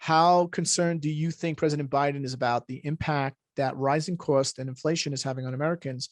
How concerned do you think President Biden is about the impact that rising cost and inflation is having on Americans?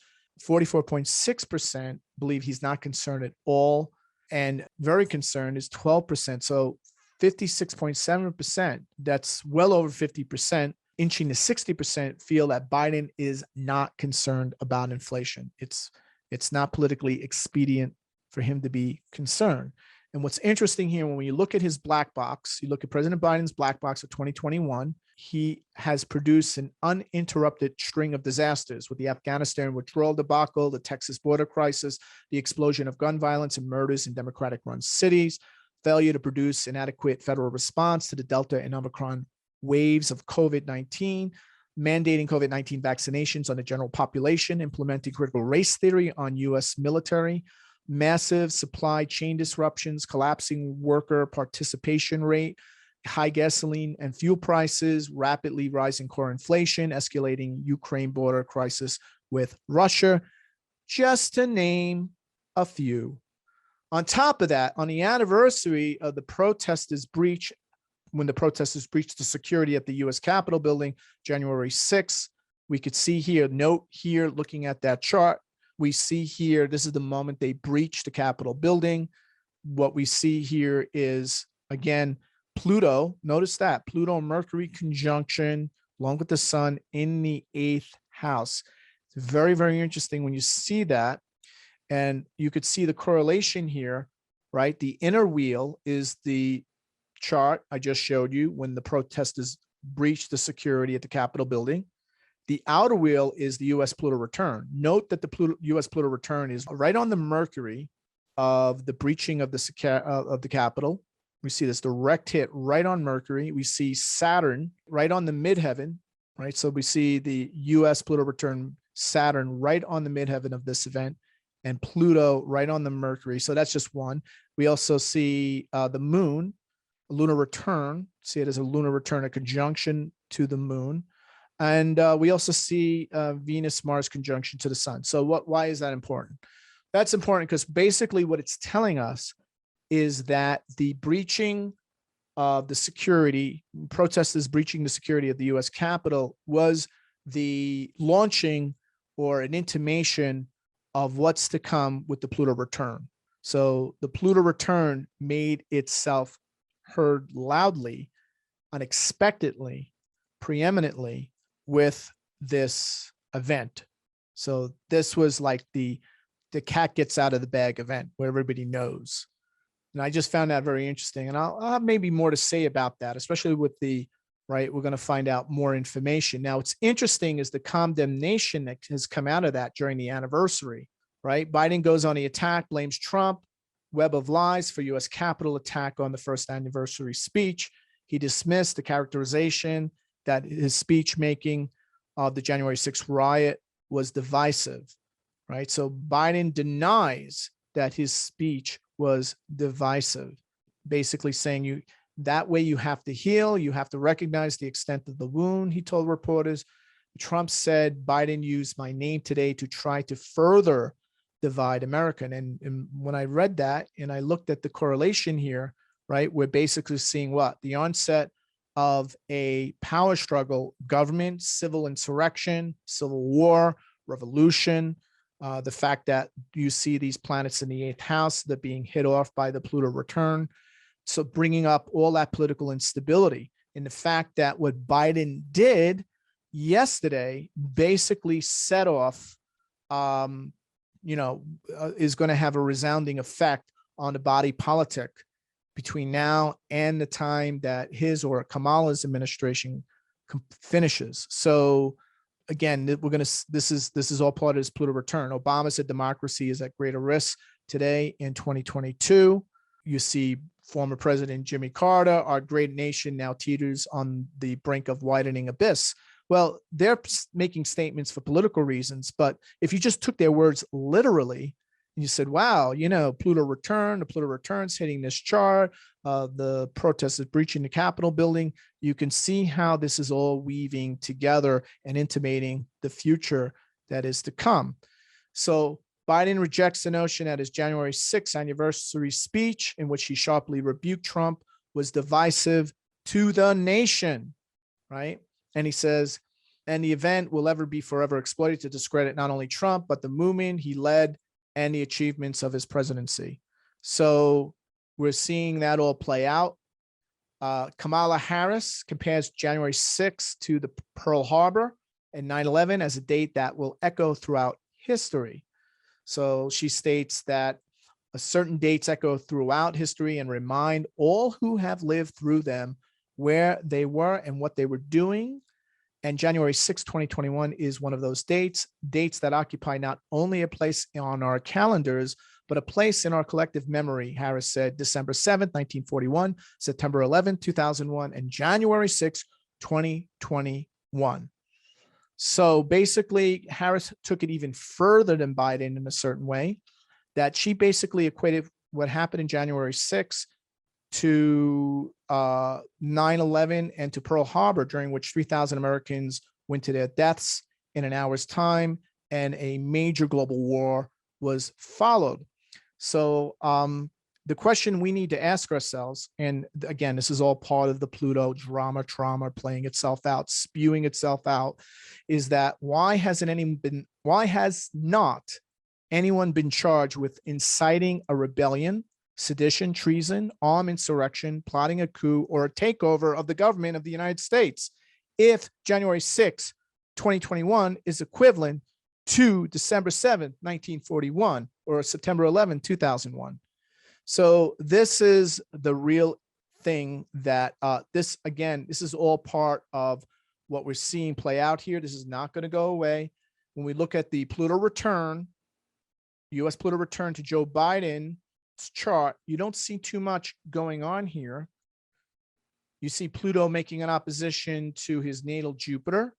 44.6% believe he's not concerned at all, and very concerned is 12%. So 56.7%, that's well over 50%, inching to 60%, feel that Biden is not concerned about inflation. It's not politically expedient for him to be concerned. And what's interesting here, when you look at his black box, you look at President Biden's black box of 2021, he has produced an uninterrupted string of disasters with the Afghanistan withdrawal debacle, the Texas border crisis, the explosion of gun violence and murders in Democratic-run cities, failure to produce an adequate federal response to the Delta and Omicron waves of COVID-19, mandating COVID-19 vaccinations on the general population, implementing critical race theory on U.S. military, massive supply chain disruptions, collapsing worker participation rate, high gasoline and fuel prices, rapidly rising core inflation, escalating Ukraine border crisis with Russia, just to name a few. On top of that, on the anniversary of the protesters' breach, when the protesters breached the security at the U.S. Capitol building, January 6th, we could see here, note here, looking at that chart, we see here, this is the moment they breached the Capitol building. What we see here is, again, Pluto, notice that, Pluto and Mercury conjunction, along with the sun in the 8th house. It's very, very interesting when you see that. And you could see the correlation here, right? The inner wheel is the chart I just showed you when the protesters breached the security at the Capitol building. The outer wheel is the U.S. Pluto return. Note that the U.S. Pluto return is right on the Mercury of the breaching of the Capitol. We see this direct hit right on Mercury. We see Saturn right on the midheaven, right? So we see the U.S. Pluto return, Saturn right on the midheaven of this event, and Pluto right on the Mercury. So that's just one. We also see the moon, a lunar return. See it as a lunar return, a conjunction to the moon. And we also see Venus-Mars conjunction to the sun. So why is that important? That's important because basically what it's telling us is that the breaching of the security, protesters breaching the security of the U.S. Capitol was the launching or an intimation of what's to come with the Pluto return. So the Pluto return made itself heard loudly, unexpectedly, preeminently with this event. So this was like the cat gets out of the bag event where everybody knows. And I just found that very interesting. And I'll have maybe more to say about that, especially with the, right, we're going to find out more information. Now, what's interesting is the condemnation that has come out of that during the anniversary, right? Biden goes on the attack, blames Trump, web of lies for U.S. Capitol attack on the first anniversary speech. He dismissed the characterization that his speech making of the January 6th riot was divisive, right? So Biden denies that his speech was divisive, basically saying that way you have to heal, you have to recognize the extent of the wound, he told reporters. Trump said Biden used my name today to try to further divide America. And when I read that and I looked at the correlation here, right, we're basically seeing what? The onset of a power struggle, government, civil insurrection, civil war, revolution, the fact that you see these planets in the 8th house that being hit off by the Pluto return. So bringing up all that political instability and the fact that what Biden did yesterday basically set off, is going to have a resounding effect on the body politic between now and the time that his or Kamala's administration finishes. So again, this is all part of his Pluto return. Obama said democracy is at greater risk today in 2022. You see former President Jimmy Carter, our great nation now teeters on the brink of widening abyss. Well, they're making statements for political reasons, but if you just took their words literally, and you said, wow, Pluto return, the Pluto return's hitting this chart, the protesters breaching the Capitol building, you can see how this is all weaving together and intimating the future that is to come. So Biden rejects the notion that his January 6th anniversary speech, in which he sharply rebuked Trump, was divisive to the nation, right? And he says, and the event will ever be forever exploited to discredit not only Trump, but the movement he led and the achievements of his presidency. So we're seeing that all play out. Kamala Harris compares January 6th to the Pearl Harbor and 9/11 as a date that will echo throughout history. So she states that certain dates echo throughout history and remind all who have lived through them where they were and what they were doing. And January 6, 2021 is one of those dates that occupy not only a place on our calendars, but a place in our collective memory. Harris said December 7th, 1941, September 11th, 2001, and January 6, 2021. So basically, Harris took it even further than Biden in a certain way, that she basically equated what happened in January 6 to 9/11 and to Pearl Harbor, during which 3,000 Americans went to their deaths in an hour's time, and a major global war was followed. So the question we need to ask ourselves, and again, this is all part of the Pluto drama, trauma playing itself out, spewing itself out, is that why has not anyone been charged with inciting a rebellion, sedition, treason, armed insurrection, plotting a coup, or a takeover of the government of the United States, if January 6, 2021 is equivalent to December 7th, 1941, or September 11, 2001. So this is the real thing that this is all part of what we're seeing play out here. This is not going to go away. When we look at the Pluto return, U.S. Pluto return to Joe Biden's chart, you don't see too much going on here. You see Pluto making an opposition to his natal Jupiter,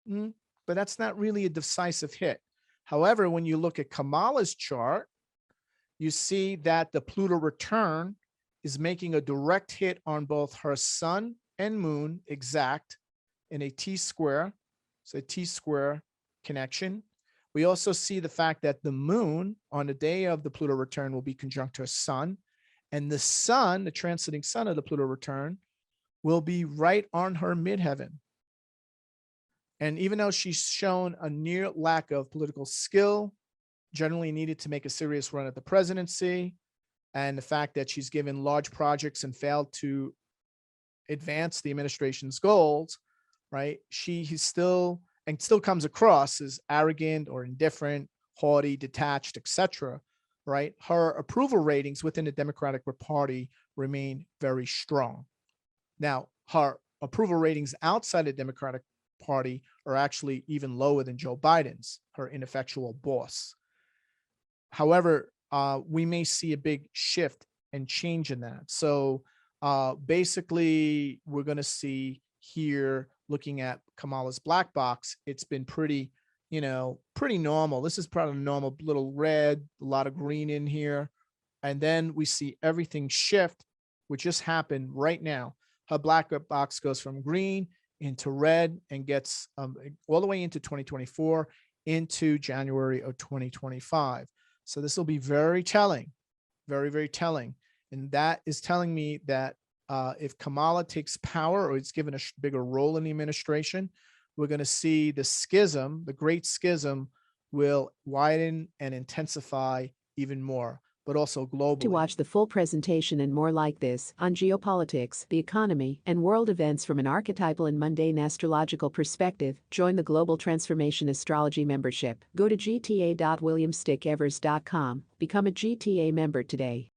but that's not really a decisive hit. However, when you look at Kamala's chart, you see that the Pluto return is making a direct hit on both her sun and moon exact in a T-square. It's a T-square connection. We also see the fact that the moon on the day of the Pluto return will be conjunct her sun, and the sun, the transiting sun of the Pluto return, will be right on her midheaven. And even though she's shown a near lack of political skill, generally needed to make a serious run at the presidency, and the fact that she's given large projects and failed to advance the administration's goals, right? He's still comes across as arrogant or indifferent, haughty, detached, etc., right? Her approval ratings within the Democratic Party remain very strong. Now, her approval ratings outside the Democratic Party are actually even lower than Joe Biden's, her ineffectual boss. However, we may see a big shift and change in that. So basically, we're going to see here, looking at Kamala's black box, it's been pretty normal. This is probably normal, little red, a lot of green in here. And then we see everything shift, which just happened right now. Her black box goes from green into red and gets all the way into 2024, into January of 2025. So this will be very telling, very, very telling. And that is telling me that if Kamala takes power, or is given a bigger role in the administration, we're going to see the schism, the great schism, will widen and intensify even more, but also globally. To watch the full presentation and more like this on geopolitics, the economy, and world events from an archetypal and mundane astrological perspective, join the Global Transformation Astrology membership. Go to gta.williamstickevers.com. Become a GTA member today.